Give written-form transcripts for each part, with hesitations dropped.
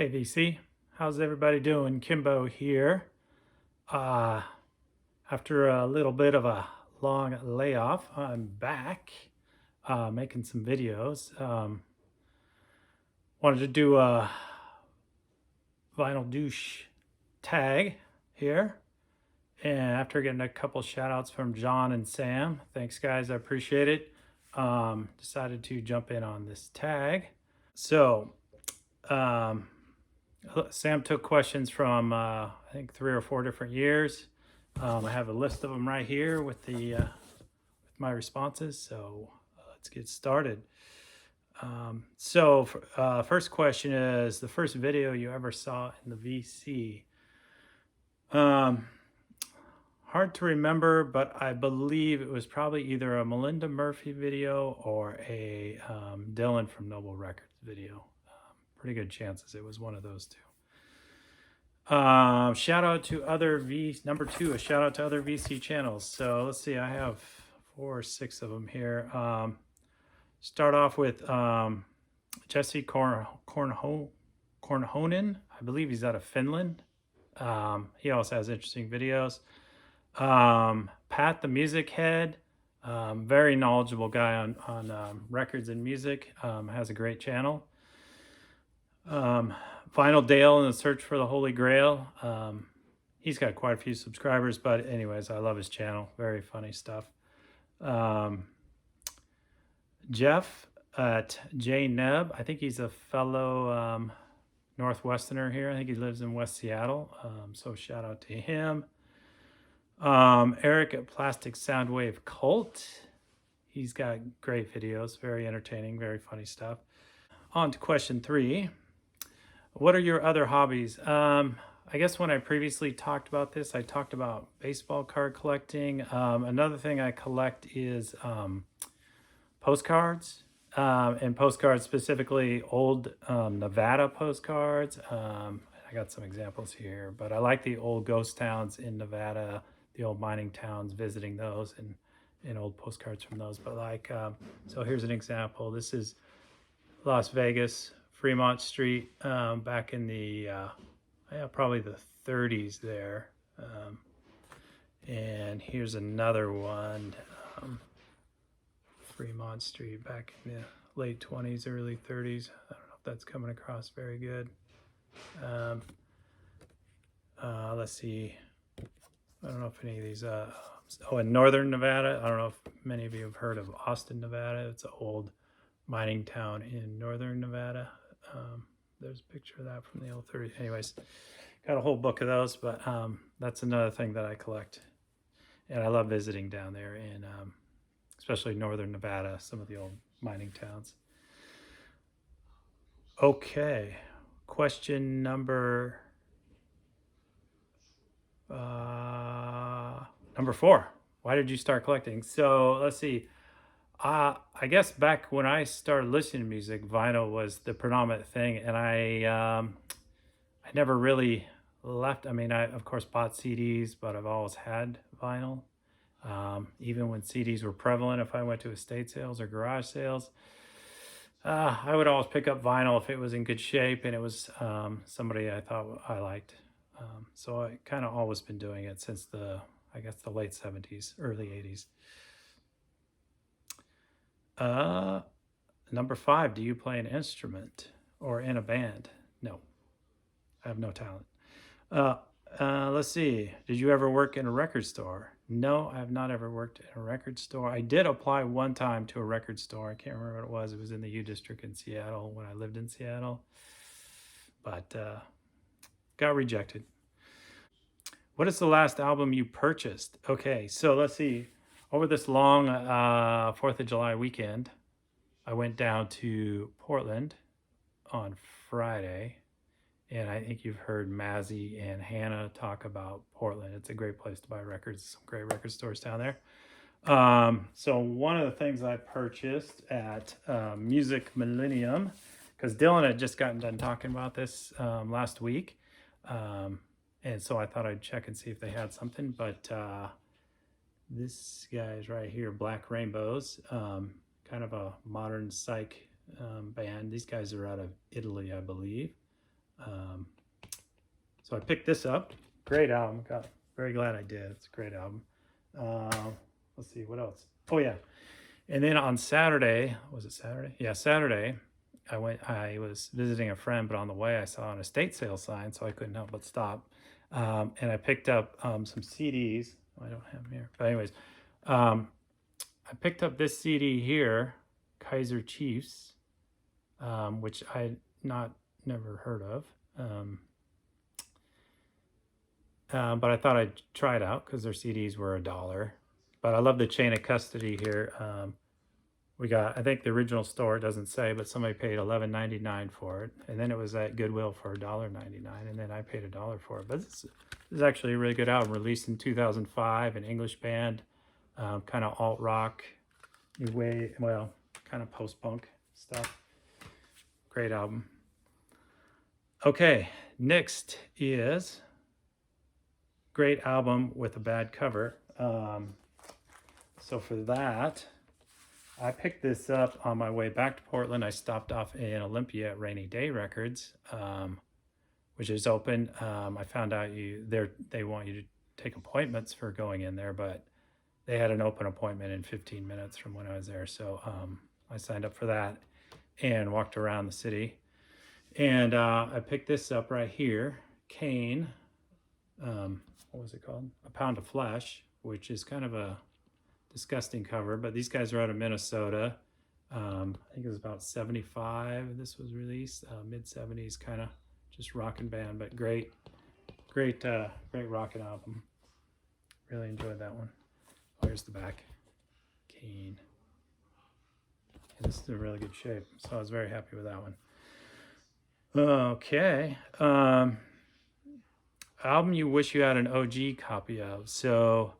Hey VC, how's everybody doing? Kimbo here. Uh, After a little bit of a long layoff, I'm back making some videos. Wanted to do a vinyl douche tag here. And after getting a couple shout outs from John and Sam, thanks guys, I appreciate it. Decided to jump in on this tag. So, um, Sam took questions from I think 3 or 4 different years. I have a list of them right here with with my responses. So let's get started. First question is the first video you ever saw in the VC. Um, Hard to remember, but I believe it was probably either a Melinda Murphy video or a Dylan from Noble Records video. Pretty good chances it was one of those two. Shout out to other number 2, a shout out to other VC channels. So let's see, I have 4 or 6 of them here. Start off with Jesse Kornhonen. I believe he's out of Finland. He also has interesting videos. Pat the Music Head, very knowledgeable guy on records and music, has a great channel. Vinyl Dale in the Search for the Holy Grail. He's got quite a few subscribers, but anyways, I love his channel. Very funny stuff. Jeff at J Neb. I think he's a fellow Northwesterner here. I think he lives in West Seattle. So shout out to him. Eric at Plastic Soundwave Cult. He's got great videos, very entertaining, very funny stuff. On to question 3. What are your other hobbies? I guess when I previously talked about this, I talked about baseball card collecting. Another thing I collect is postcards, and postcards, specifically old Nevada postcards. I got some examples here, but I like the old ghost towns in Nevada, the old mining towns, visiting those and old postcards from those. But so here's an example. This is Las Vegas, Fremont Street, back in the probably the 30s there. And here's another one, Fremont Street back in the late 20s, early 30s. I don't know if that's coming across very good. Let's see. I don't know if any of these, in Northern Nevada. I don't know if many of you have heard of Austin, Nevada. It's an old mining town in Northern Nevada. There's a picture of that from the old 30s. Anyways, got a whole book of those, but that's another thing that I collect. And I love visiting down there in especially Northern Nevada, some of the old mining towns. Okay, question number 4. Why did you start collecting? So let's see. I guess back when I started listening to music, vinyl was the predominant thing, and I never really left. I mean, I of course bought CDs, but I've always had vinyl. Even when CDs were prevalent, if I went to estate sales or garage sales, I would always pick up vinyl if it was in good shape and it was somebody I thought I liked. So I kind of always been doing it since I guess the late 70s, early 80s. Number 5, do you play an instrument or in a band? No, I have no talent. Let's see. Did you ever work in a record store? No, I have not ever worked in a record store. I did apply one time to a record store. I can't remember what it was. It was in the U District in Seattle when I lived in Seattle, but got rejected. What is the last album you purchased? Okay, so let's see. Over this long 4th of July weekend, I went down to Portland on Friday, and I think you've heard Mazzy and Hannah talk about Portland. It's a great place to buy records. Some great record stores down there. So one of the things I purchased at Music Millennium, because Dylan had just gotten done talking about this last week, and so I thought I'd check and see if they had something, but this guy's right here, Black Rainbows, kind of a modern psych band. These guys are out of Italy, I believe. Um, so I picked this up. Great album. God, very glad I did. It's a great album. Let's see, what else? Oh, yeah. And then on Saturday, was it Saturday? Yeah, Saturday, I was visiting a friend, but on the way I saw an estate sale sign, so I couldn't help but stop. And I picked up some CDs. I don't have them here. But anyways, um, I picked up this CD here, Kaiser Chiefs, which I never heard of. But I thought I'd try it out because their CDs were $1. But I love the chain of custody here. We got, I think the original store, it doesn't say, but somebody paid $11.99 for it. And then it was at Goodwill for $1.99. And then I paid $1 for it. But this is actually a really good album, released in 2005, an English band, kind of alt rock, new way, well, kind of post punk stuff. Great album. Okay, next is great album with a bad cover. So for that, I picked this up on my way back to Portland. I stopped off in Olympia at Rainy Day Records, which is open. I found out they want you to take appointments for going in there, but they had an open appointment in 15 minutes from when I was there. So I signed up for that and walked around the city. And I picked this up right here, Kane. What was it called? A Pound of Flesh, which is kind of a disgusting cover, but these guys are out of Minnesota. I think it was about 75. This was released, mid 70s, kind of just rockin' band, but great rockin' album. Really enjoyed that one. Oh, here's the back. Kane. And this is in really good shape, so I was very happy with that one. Okay. Album you wish you had an OG copy of. So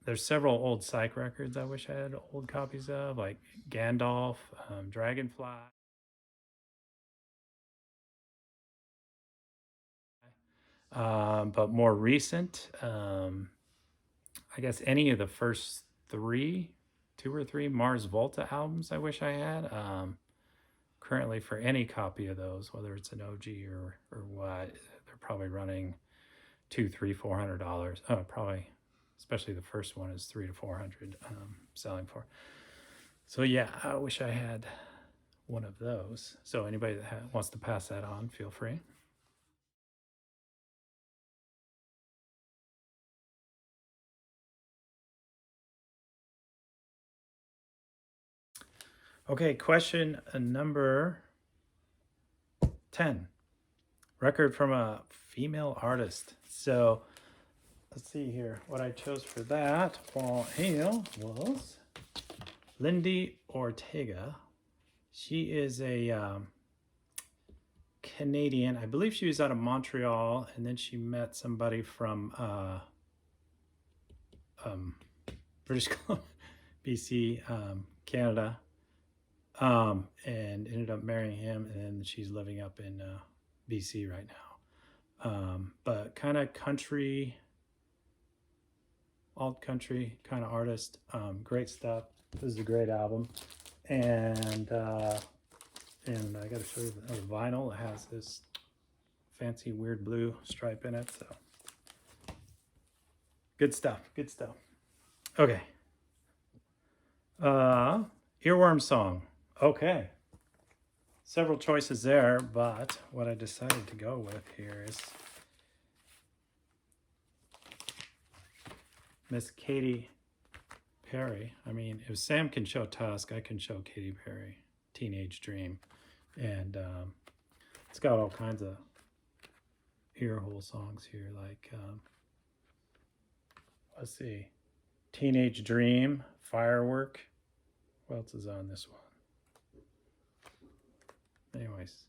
there's several old Psych records I wish I had old copies of, like Gandalf, Dragonfly. But more recent, I guess any of the first two or three Mars Volta albums I wish I had. Currently, for any copy of those, whether it's an OG or what, they're probably running $200, $300, $400. Oh, probably, especially the first one is $300 to $400 selling for. So yeah, I wish I had one of those. So anybody that wants to pass that on, feel free. Okay, question number 10. Record from a female artist. So let's see here. What I chose for that fall hail was Lindy Ortega. She is a Canadian. I believe she was out of Montreal, and then she met somebody from British Columbia, BC, Canada, and ended up marrying him, and she's living up in BC right now. But kind of country, alt country kind of artist. Great stuff. This is a great album, and I got to show you the vinyl. It has this fancy weird blue stripe in it. So good stuff. Good stuff. Okay. Earworm song. Okay. Several choices there, but what I decided to go with here is Miss Katy Perry. I mean, if Sam can show Tusk, I can show Katy Perry, Teenage Dream. And it's got all kinds of earhole songs here, like, let's see, Teenage Dream, Firework. What else is on this one? Anyways,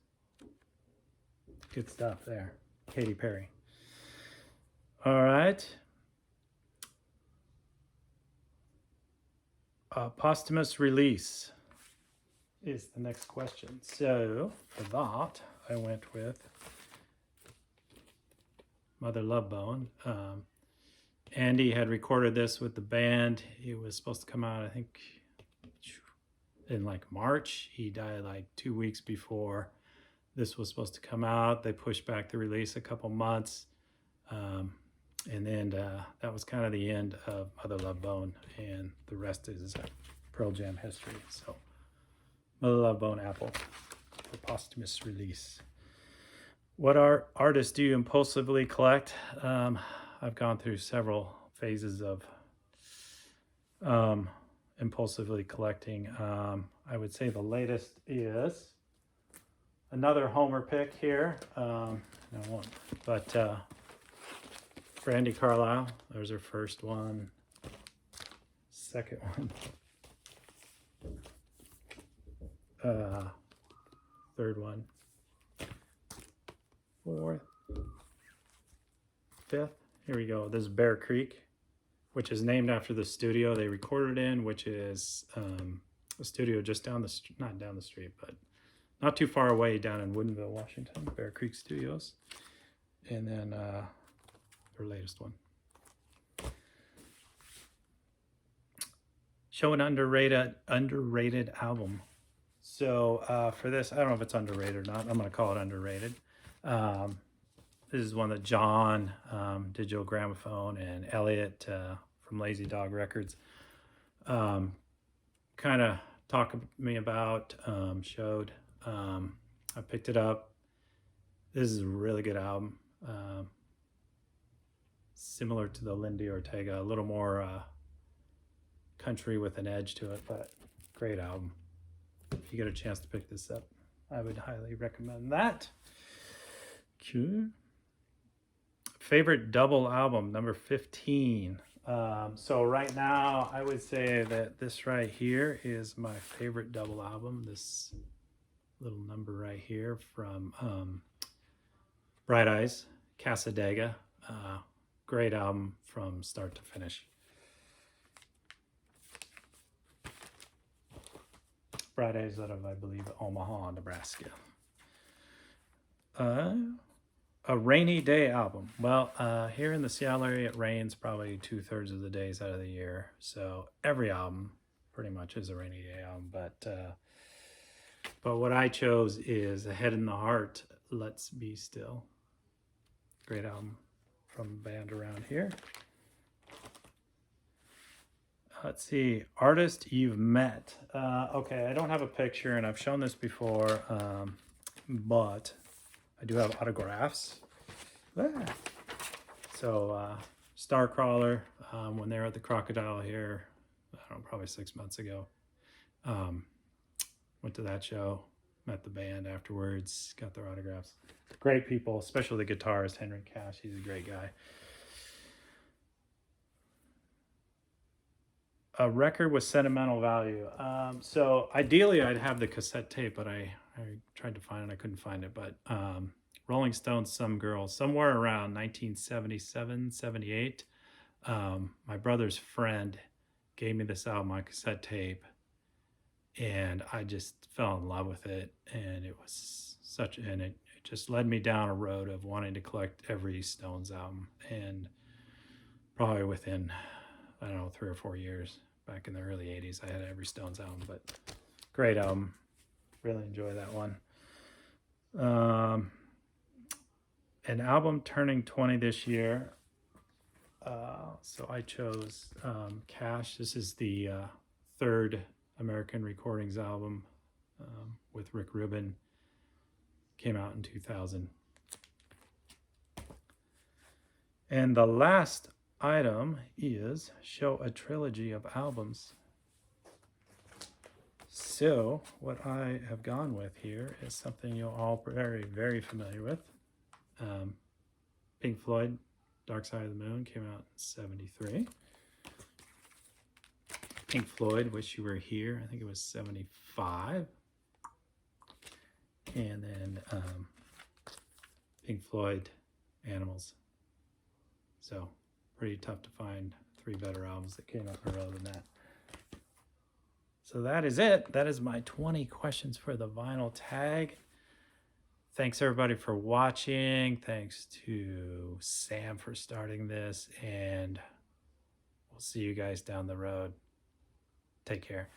good stuff there. Katy Perry. All right. Posthumous release is the next question. So for that, I went with Mother Love Bone. Andy had recorded this with the band. It was supposed to come out, I think, in like March. He died like 2 weeks before this was supposed to come out. They pushed back the release a couple months. And then that was kind of the end of Mother Love Bone, and the rest is Pearl Jam history. So Mother Love Bone Apple, for posthumous release. What artists do you impulsively collect? I've gone through several phases of impulsively collecting. I would say the latest is another Homer pick here. Brandy Carlisle, there's her first one. Second one. Third one. Fourth. Fifth. Here we go. This is Bear Creek, which is named after the studio they recorded in, which is a studio just down the not down the street, but not too far away, down in Woodinville, Washington. Bear Creek Studios. And then their latest one. Show an underrated album. So for this, I don't know if it's underrated or not. I'm going to call it underrated. This is one that John, Digital Gramophone, and Elliot from Lazy Dog Records kind of talked to me about, showed. I picked it up. This is a really good album. Similar to the Lindy Ortega, a little more country with an edge to it, but great album. If you get a chance to pick this up, I would highly recommend that. Okay. Favorite double album, number 15. So right now, I would say that this right here is my favorite double album. This little number right here from Bright Eyes, Casadega. Great album from start to finish. Bright Eyes out of, I believe, Omaha, Nebraska. A rainy day album. Well, here in the Seattle area, it rains probably 2/3 of the days out of the year. So every album pretty much is a rainy day album. But what I chose is A Head in the Heart, Let's Be Still. Great album from a band around here. Let's see, artist you've met. Okay, I don't have a picture, and I've shown this before, but I do have autographs. So, Starcrawler, when they were at the Crocodile here, I don't know, probably 6 months ago, went to that show, met the band afterwards, got their autographs. Great people, especially the guitarist, Henry Cash. He's a great guy. A record with sentimental value. So ideally I'd have the cassette tape, but I tried to find it. I couldn't find it. But Rolling Stones, Some Girl, somewhere around 1977, 78. My brother's friend gave me this album on cassette tape, and I just fell in love with it. And it was it just led me down a road of wanting to collect every Stones album. And probably within, I don't know, 3 or 4 years, back in the early 80s, I had every Stones album. But great album. Really enjoy that one. An album turning 20 this year. So I chose Cash. This is the third American Recordings album with Rick Rubin. Came out in 2000. And the last item is show a trilogy of albums. So what I have gone with here is something you're all very, very familiar with. Pink Floyd, Dark Side of the Moon came out in 73. Pink Floyd, Wish You Were Here, I think it was 75. And then Pink Floyd, Animals. So pretty tough to find 3 better albums that came out in a row than that. So that is it. That is my 20 questions for the vinyl tag. Thanks everybody for watching. Thanks to Sam for starting this, and we'll see you guys down the road. Take care.